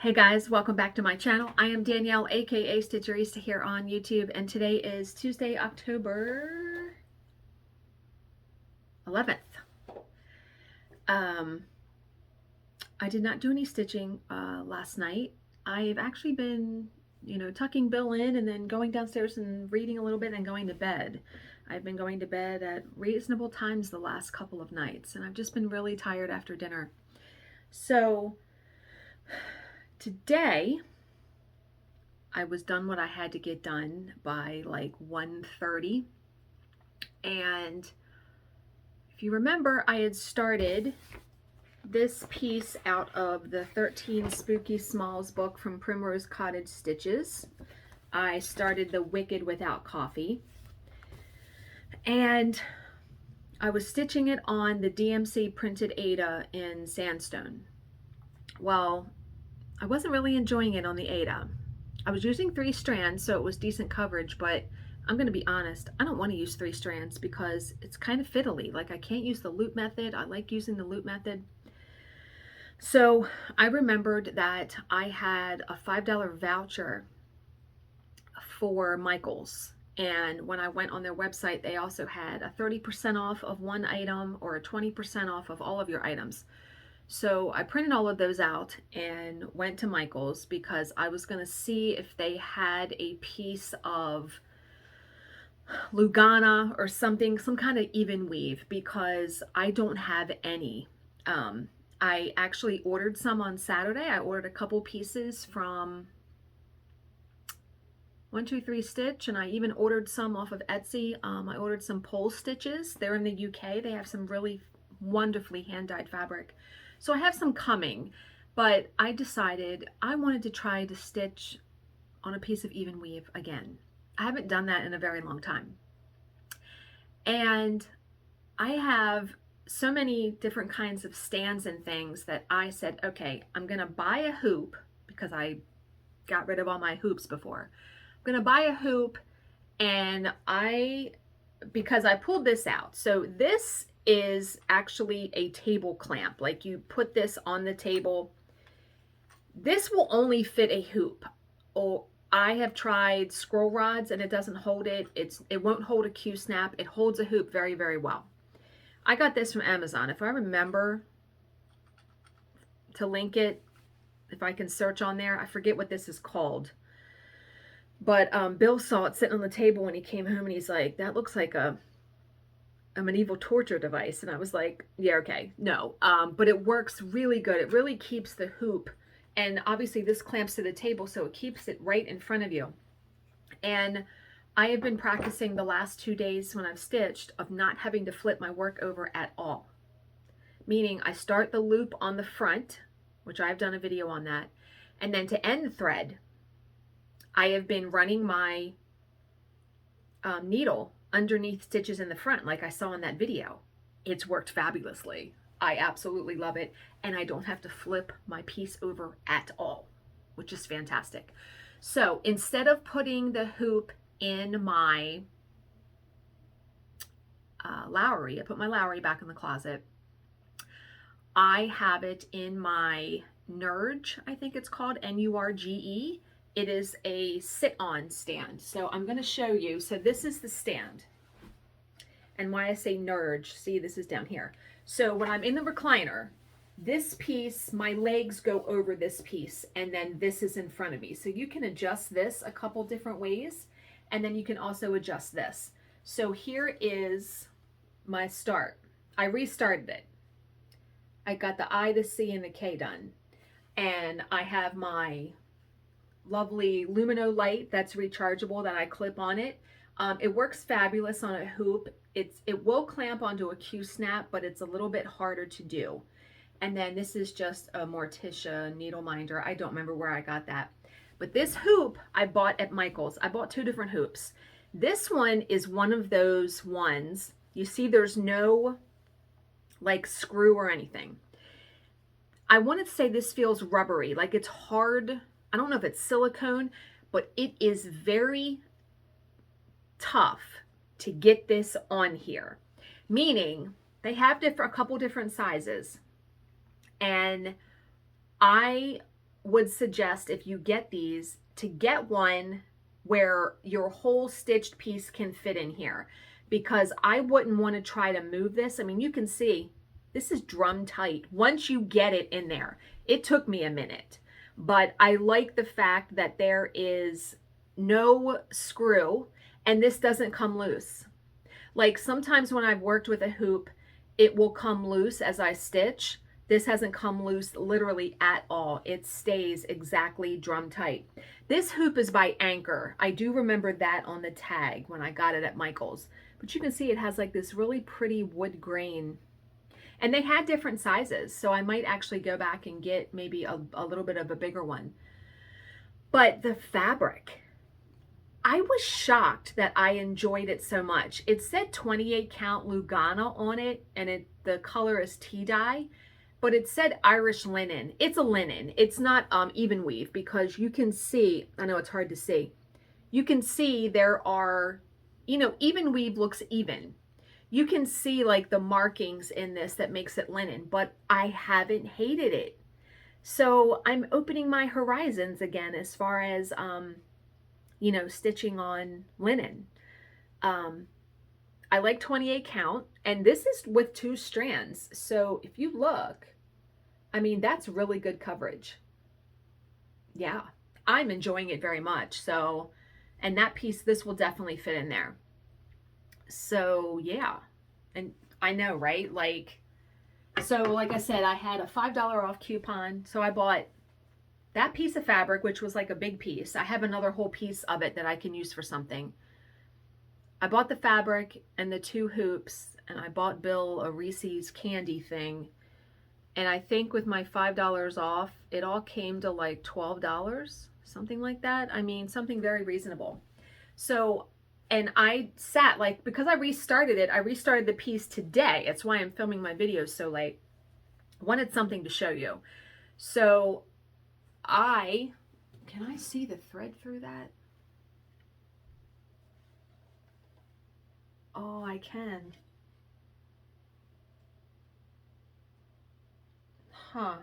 Hey guys, welcome back to my channel. I am Danielle, aka Stitcherista here on YouTube, and today is Tuesday, October 11th. I did not do any stitching last night. I've actually been, tucking Bill in and then going downstairs and reading a little bit and going to bed. I've been going to bed at reasonable times the last couple of nights, and I've just been really tired after dinner. So today, I was done what I had to get done by like 1:30. And if you remember, I had started this piece out of the 13 Spooky Smalls book from Primrose Cottage Stitches. I started the Wicked Without Coffee. And I was stitching it on the DMC printed Aida in sandstone. Well, I wasn't really enjoying it on the Aida. I was using 3 strands, so it was decent coverage, but I'm going to be honest, I don't want to use 3 strands because it's kind of fiddly. Like, I can't use the loop method. I like using the loop method. So I remembered that I had a $5 voucher for Michaels. And when I went on their website, they also had a 30% off of one item or a 20% off of all of your items. So I printed all of those out and went to Michael's because I was going to see if they had a piece of Lugana or something, some kind of even weave, because I don't have any. I actually ordered some on Saturday. I ordered a couple pieces from 123 Stitch, and I even ordered some off of Etsy. I ordered some pole stitches. They're in the UK. They have some really wonderfully hand-dyed fabric. So I have some coming, but I decided I wanted to try to stitch on a piece of even weave again. I haven't done that in a very long time. And I have so many different kinds of stands and things that I said, okay, I'm gonna buy a hoop because I got rid of all my hoops before. I'm gonna buy a hoop, and because I pulled this out. So this is actually a table clamp. Like, you put this on the table. This will only fit a hoop. Or I have tried scroll rods and it doesn't hold it. It won't hold a Q-snap. It holds a hoop very, very well. I got this from Amazon. If I remember to link it, if I can search on there, I forget what this is called. But Bill saw it sitting on the table when he came home, and he's like, that looks like a medieval torture device. And I was like, yeah, okay, no. But it works really good. It really keeps the hoop. And obviously this clamps to the table, so it keeps it right in front of you. And I have been practicing the last 2 days when I've stitched of not having to flip my work over at all. Meaning I start the loop on the front, which I've done a video on that. And then to end the thread, I have been running my needle underneath stitches in the front, like I saw in that video. It's worked fabulously. I absolutely love it, and I don't have to flip my piece over at all, which is fantastic. So instead of putting the hoop in my Lowry, I put my Lowry back in the closet. I have it in my Nurge, I think it's called, N-U-R-G-E. It is a sit-on stand. So I'm going to show you. So this is the stand. And why I say Nurge, see, this is down here. So when I'm in the recliner, this piece, my legs go over this piece, and then this is in front of me. So you can adjust this a couple different ways, and then you can also adjust this. So here is my start. I restarted it. I got the I, the C, and the K done. And I have my lovely Lumino light that's rechargeable that I clip on it. It works fabulous on a hoop. It will clamp onto a Q-snap, but it's a little bit harder to do. And then this is just a Morticia needle minder. I don't remember where I got that. But this hoop I bought at Michael's. I bought 2 different hoops. This one is one of those ones, you see there's no like screw or anything. I wanted to say this feels rubbery, like it's hard. I don't know if it's silicone, but it is very tough to get this on here. Meaning they have a couple different sizes. And I would suggest, if you get these, to get one where your whole stitched piece can fit in here, because I wouldn't want to try to move this. I mean, you can see this is drum tight once you get it in there. It took me a minute, but I like the fact that there is no screw and this doesn't come loose. Like sometimes when I've worked with a hoop, it will come loose as I stitch. This hasn't come loose literally at all. It stays exactly drum tight. This hoop is by Anchor. I do remember that on the tag when I got it at Michael's. But you can see it has like this really pretty wood grain. And they had different sizes, so I might actually go back and get maybe a little bit of a bigger one. But the fabric, I was shocked that I enjoyed it so much. It said 28 count Lugana on it, and the color is tea dye, but it said Irish linen. It's a linen. It's not even weave, because you can see, I know it's hard to see, you can see there are, you know, even weave looks even. You can see like the markings in this that makes it linen, but I haven't hated it. So I'm opening my horizons again as far as, you know, stitching on linen. I like 28 count, and this is with 2 strands. So if you look, I mean, that's really good coverage. Yeah, I'm enjoying it very much. So, and that piece, this will definitely fit in there. So yeah, and I know, right? Like, so like I said, I had a $5 off coupon. So I bought that piece of fabric, which was like a big piece. I have another whole piece of it that I can use for something. I bought the fabric and the 2 hoops, and I bought Bill a Reese's candy thing. And I think with my $5 off, it all came to like $12, something like that. I mean, something very reasonable. So, and I sat like, because I restarted the piece today. It's why I'm filming my videos so late. I wanted something to show you. So can I see the thread through that? Oh, I can. Huh.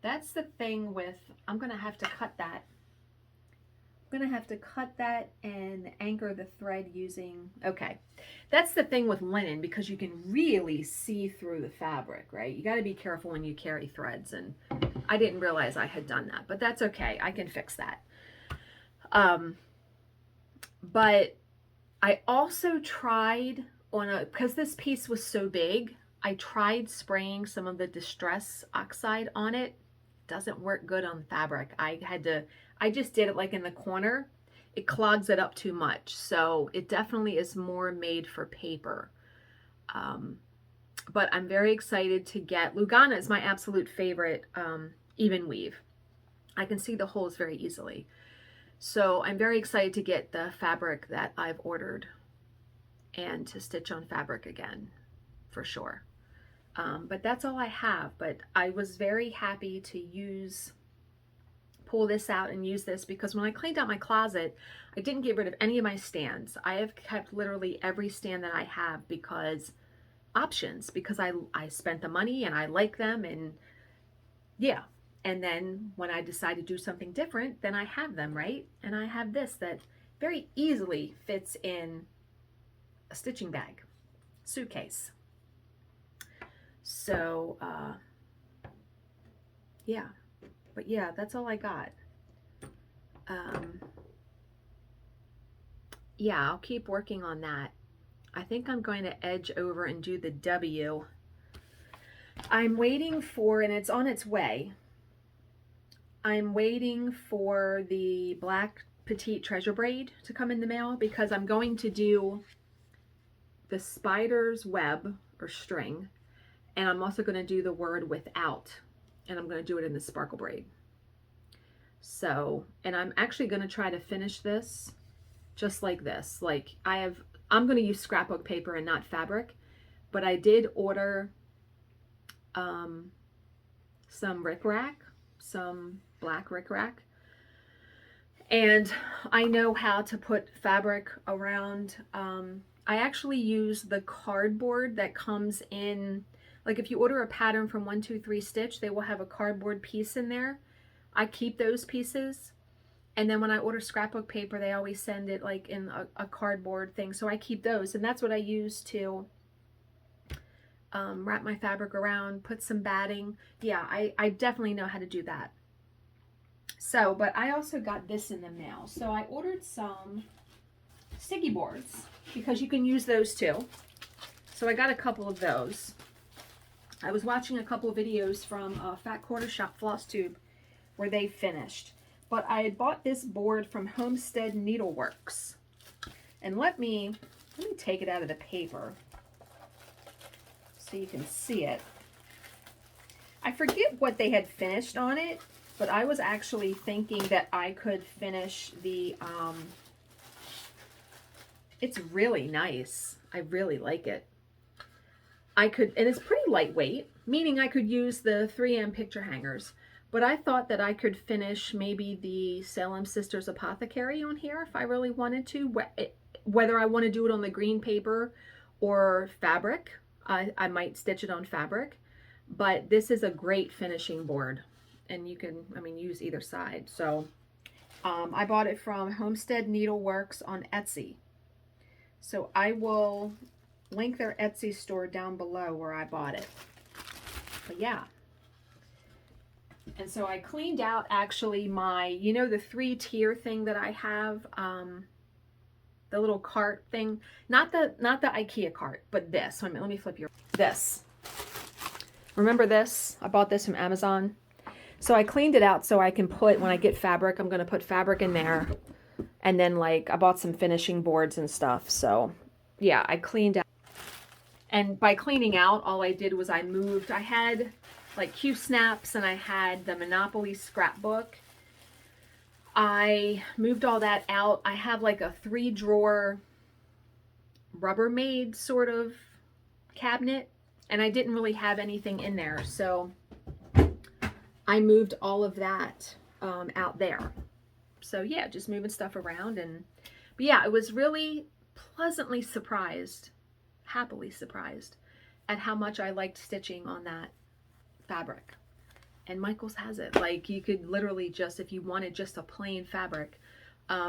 That's the thing with, I'm going to have to cut that. I'm going to have to cut that and anchor the thread using, okay. That's the thing with linen, because you can really see through the fabric, right? You got to be careful when you carry threads, and I didn't realize I had done that, but that's okay. I can fix that. But I also tried because this piece was so big, I tried spraying some of the Distress Oxide on it. Doesn't work good on fabric. I just did it like in the corner. It clogs it up too much. So it definitely is more made for paper. But I'm very excited to get, Lugana is my absolute favorite even weave. I can see the holes very easily. So I'm very excited to get the fabric that I've ordered and to stitch on fabric again, for sure. But that's all I have. But I was very happy to pull this out and use this, because when I cleaned out my closet, I didn't get rid of any of my stands. I have kept literally every stand that I have, because options, because I spent the money and I like them, and yeah. And then when I decide to do something different, then I have them, right? And I have this that very easily fits in a stitching bag, suitcase. So, yeah. But yeah, that's all I got. Yeah, I'll keep working on that. I think I'm going to edge over and do the W. I'm waiting for, and it's on its way, I'm waiting for the black petite treasure braid to come in the mail, because I'm going to do the spider's web or string, and I'm also going to do the word without, and I'm going to do it in the sparkle braid. So, and I'm actually going to try to finish this just like this. Like I'm going to use scrapbook paper and not fabric, but I did order some rickrack, some black rickrack, and I know how to put fabric around. I actually use the cardboard that comes in Like if you order a pattern from 123 Stitch, they will have a cardboard piece in there. I keep those pieces. And then when I order scrapbook paper, they always send it like in a cardboard thing. So I keep those, and that's what I use to wrap my fabric around, put some batting. Yeah, I definitely know how to do that. So, but I also got this in the mail. So I ordered some sticky boards because you can use those too. So I got a couple of those. I was watching a couple of videos from Fat Quarter Shop Floss Tube where they finished. But I had bought this board from Homestead Needleworks. And let me take it out of the paper so you can see it. I forget what they had finished on it, but I was actually thinking that I could finish the, it's really nice. I really like it. I could, and it's pretty lightweight, meaning I could use the 3M picture hangers. But I thought that I could finish maybe the Salem Sisters Apothecary on here if I really wanted to. Whether I want to do it on the green paper or fabric, I might stitch it on fabric. But this is a great finishing board. And you can, I mean, use either side. So I bought it from Homestead Needleworks on Etsy. So I will link their Etsy store down below where I bought it. But yeah. And so I cleaned out actually my, you know, the 3-tier thing that I have, the little cart thing, not the IKEA cart, but this. Let me flip you. This. Remember this? I bought this from Amazon. So I cleaned it out so I can put, when I get fabric, I'm going to put fabric in there. And then like I bought some finishing boards and stuff. So yeah, I cleaned out. And by cleaning out, all I did was I moved. I had like Q snaps and I had the Monopoly scrapbook. I moved all that out. I have like a 3-drawer Rubbermaid sort of cabinet, and I didn't really have anything in there. So I moved all of that out there. So yeah, just moving stuff around. But yeah, I was really pleasantly surprised, happily surprised at how much I liked stitching on that fabric. And Michaels has it. Like you could literally just, if you wanted just a plain fabric,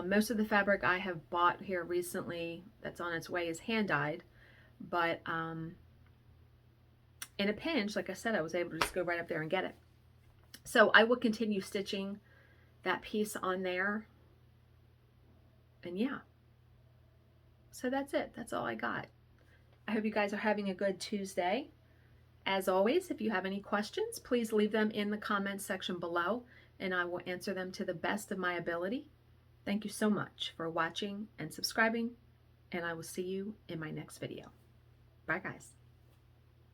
most of the fabric I have bought here recently that's on its way is hand dyed, but in a pinch, like I said, I was able to just go right up there and get it. So I will continue stitching that piece on there. And yeah, so that's it. That's all I got. I hope you guys are having a good Tuesday. As always, if you have any questions, please leave them in the comments section below, and I will answer them to the best of my ability. Thank you so much for watching and subscribing, and I will see you in my next video. Bye, guys.